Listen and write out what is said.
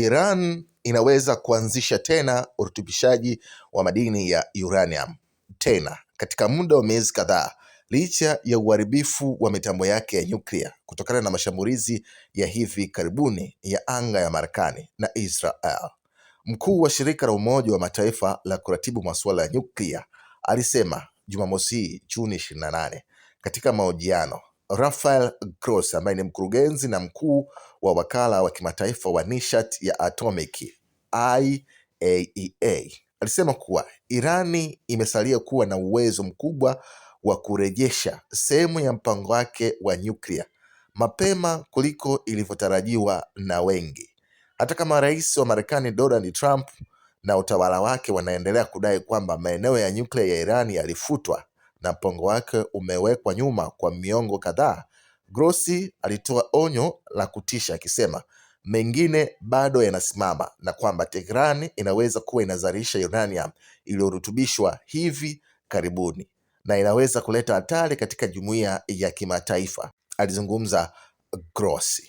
Iran inaweza kuanzisha tena urutubishaji wa madini ya uranium tena katika muda wa miezi kadhaa licha ya uharibifu wa mitambo yake ya nyuklia kutokana na mashambulizi ya hivi karibuni ya anga ya Marekani na Israel. Mkuu wa shirika la Umoja wa Mataifa la kuratibu masuala ya nyuklia alisema Jumamosi hii Juni 28 katika mahojiano. Rafael Grossi ambaye ni mkurugenzi na mkuu wa wakala wa kimataifa wa nishati ya atomiki IAEA alisema kuwa Irani imesalia kuwa na uwezo mkubwa wa kurejesha sehemu ya mpango wake wa nyuklia mapema kuliko ilivyotarajiwa na wengi. Hata kama rais wa Marekani Donald Trump na utawala wake wanaendelea kudai kwamba maeneo ya nyuklia ya Irani yalifutwa na mpango wake umewekwa nyuma kwa miongo kadhaa, Grossi alitoa onyo la kutisha akisema mengine bado yanasimama na kwamba Tehran inaweza kuwa inazalisha uranium iliyorutubishwa hivi karibuni na inaweza kuleta hatari katika jumuiya ya kimataifa, alizungumza Grossi.